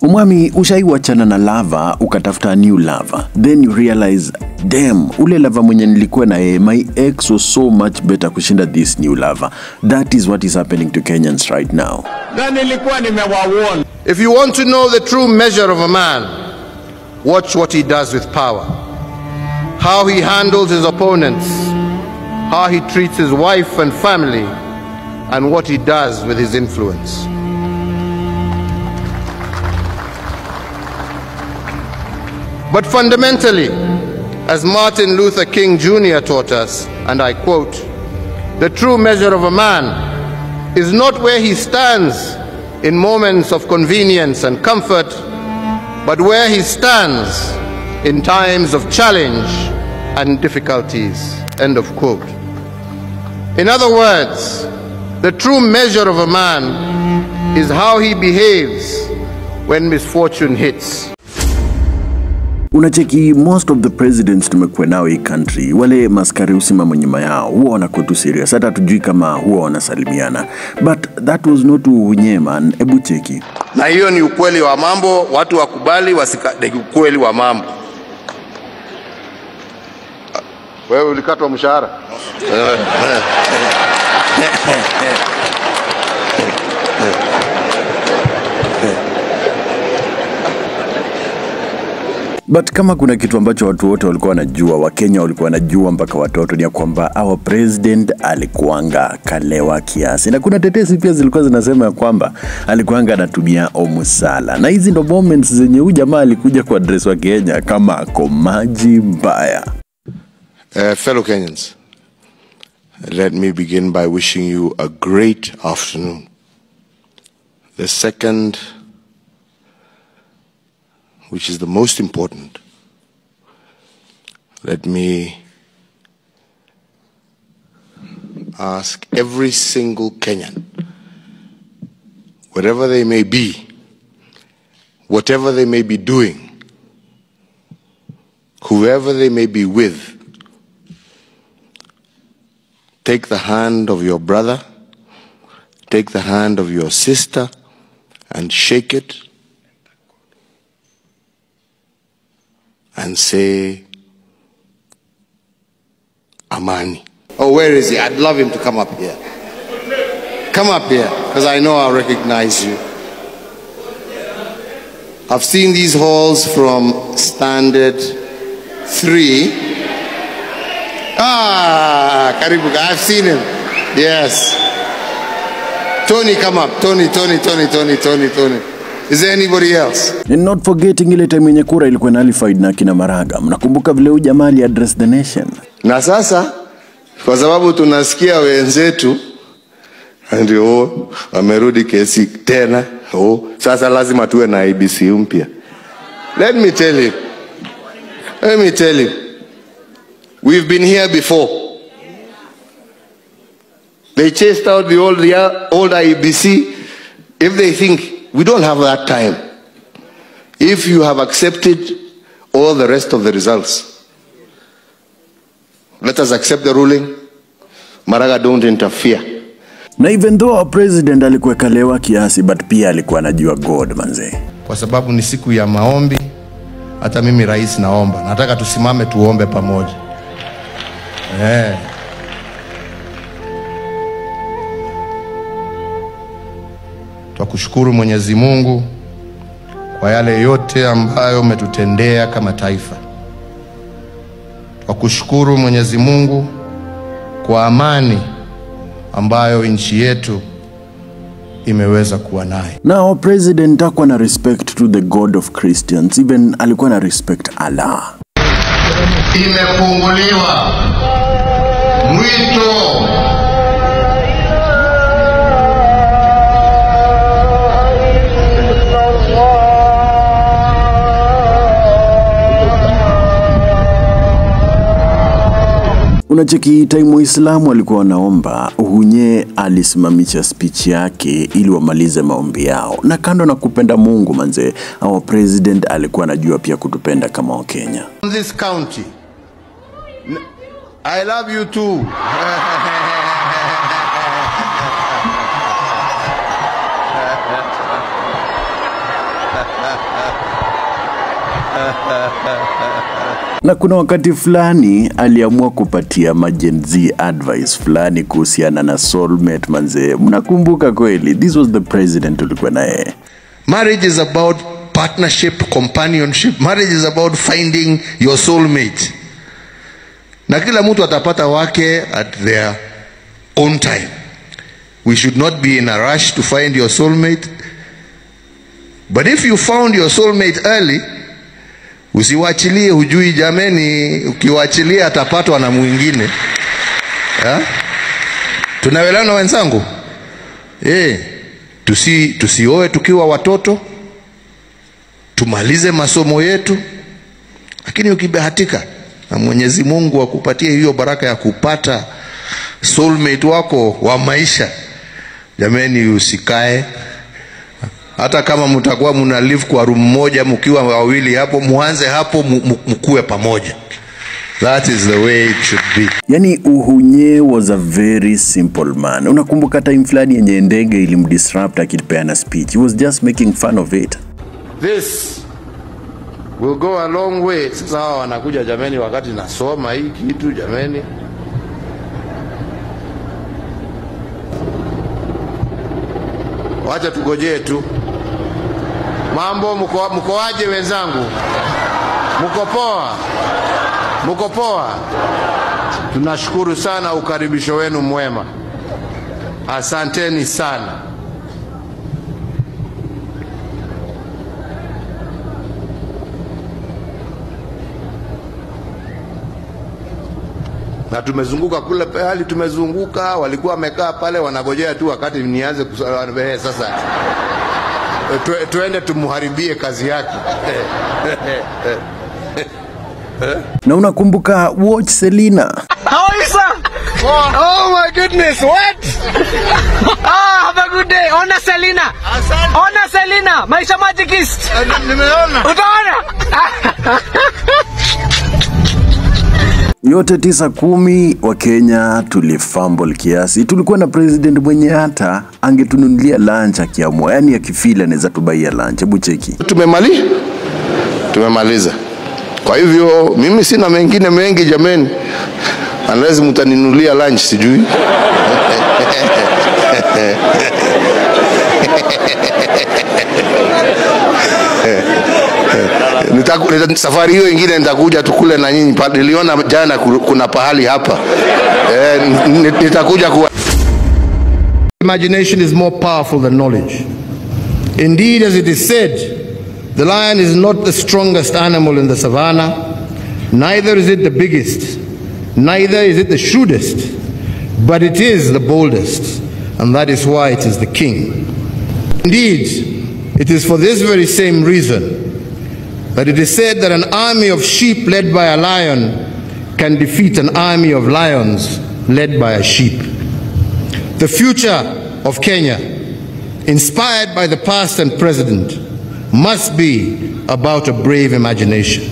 Umwami, ushaiwachana na lava ukatafuta new lava, then you realize, damn, ule lava mwenye nilikuwa na my ex was so much better kushinda this new lava. That is what is happening to Kenyans right now. If you want to know the true measure of a man, watch what he does with power, how he handles his opponents, how he treats his wife and family, and what he does with his influence. But fundamentally, as Martin Luther King Jr. taught us, and I quote, the true measure of a man is not where he stands in moments of convenience and comfort, but where he stands in times of challenge and difficulties, end of quote. In other words, the true measure of a man is how he behaves when misfortune hits. Unacheki, most of the presidents tumekuwa nao hii country, wale maskari usimama nyuma yao huwa wanakuwa tu serious, hata tujui kama huwa wanasalimiana. But that was not unye man, ebu cheki. Na hiyo ni ukweli wa mambo, watu wakubali wasikade ukweli wa mambo. Wewe ulikatwa mshahara? But kama kuna kitu ambacho watu wote walikuwa wanajua, Wakenya walikuwa wanajua mpaka watoto, ni kwamba our president alikuanga kalewa kiasi. Na kuna tetesi pia zilikuwa zinasema kwamba alikuanga anatumia omusala. Na hizi ndo moments zenye huyu jamaa alikuja kwa address wa Kenya kama ako maji mbaya. Fellow Kenyans, let me begin by wishing you a great afternoon. The second, which is the most important, let me ask every single Kenyan, wherever they may be, whatever they may be doing, whoever they may be with, take the hand of your brother, take the hand of your sister, and shake it and say, Amani. Oh, where is he? I'd love him to come up here. Come up here, because I know I'll recognize you. I've seen these halls from Standard 3. Karibu, I've seen him. Yes. Tony, come up. Tony. Is there anybody else? And not forgetting ile time yenye kura ilikuwa nullified na kina Maraga. Mnakumbuka vile huyu jamaa address the nation? Na sasa kwa sababu tunasikia wenzetu ndio wamerudi kesi tena, sasa lazima tuwe na IBC mpya. Let me tell you. We've been here before. They chased out the old IBC. If they think we don't have that time, if you have accepted all the rest of the results, let us accept the ruling. Maraga, don't interfere. Na even though our president alikuwa kalewa kiasi, but pia alikuwa anajua God manze. Kwa sababu ni siku ya maombi, hata mimi rais naomba. Nataka tusimame tuombe pamoja. Tukushukuru Mwenyezi Mungu kwa yale yote ambayo umetutendea kama taifa. Tukushukuru Mwenyezi Mungu kwa amani ambayo nchi yetu imeweza kuwa nayo. Now our president hakuwa na respect to the God of Christians, even alikuwa na respect Allah. Imefunguliwa mwito Unacheki, time Waislamu walikuwa wanaomba, Uhunye alisimamisha speech yake ili wamalize maombi yao. Na kando na kupenda Mungu manze, our president alikuwa anajua pia kutupenda kama Wakenya. This county, I love you too. Na kuna wakati fulani aliamua kupatia majenzi advice fulani kuhusiana na soulmate manze. Mnakumbuka kweli? This was the president tulikuwa naye. Marriage is about partnership, companionship. Marriage is about finding your soulmate. Na kila mtu atapata wake at their own time. We should not be in a rush to find your soulmate. But if you found your soulmate early, usiwachilie, hujui jameni, ukiwachilia atapatwa na mwingine. Tunaelewana wenzangu? Tusioe tukiwa watoto, tumalize masomo yetu. Lakini ukibahatika na Mwenyezi Mungu akupatie hiyo baraka ya kupata soulmate wako wa maisha, jameni, usikae. Hata kama mtakuwa mna live kwa room moja mkiwa wawili, hapo muanze hapo mkue pamoja. That is the way it should be. Yani Uhunye was a very simple man. Unakumbuka time fulani yenye ndege ilimdisrupt akipeana speech. He was just making fun of it. This will go a long way. Sasa hawa wanakuja jameni wakati nasoma hii kitu jameni. Wacha tugojee tu. Mambo mkoaje wenzangu? Mko poa? Mko poa? Tunashukuru sana ukaribisho wenu mwema. Asanteni sana. Na tumezunguka kule pale, tumezunguka, walikuwa wamekaa pale wanagojea tu wakati nianze kusema sasa tuende tumuharibie kazi yake. Na unakumbuka watch Selina? How are you, sir? Oh my goodness, what? Have a good day. Ona Selina. Ona Selina, maisha magicist. Nimeona. Utaona? Yote 9-10 wa Kenya tulifumble kiasi. Tulikuwa na president mwenye hata angetununulia lunch akiamua. Yani akifila anaweza tubaia lunch. Hebu cheki. Tumemaliza. Kwa hivyo mimi sina mengine mengi jameni. Unless mtaninunulia lunch sijui. Safari hiyo ingine nitakuja tukule na nyinyi. Niliona jana kuna pahali hapa. Nitakuja kuwa. Imagination is more powerful than knowledge. Indeed, as it is said, the lion is not the strongest animal in the savannah, neither is it the biggest, neither is it the shrewdest, but it is the boldest, and that is why it is the king. Indeed, it is for this very same reason that it is said that an army of sheep led by a lion can defeat an army of lions led by a sheep. The future of Kenya, inspired by the past and present, must be about a brave imagination.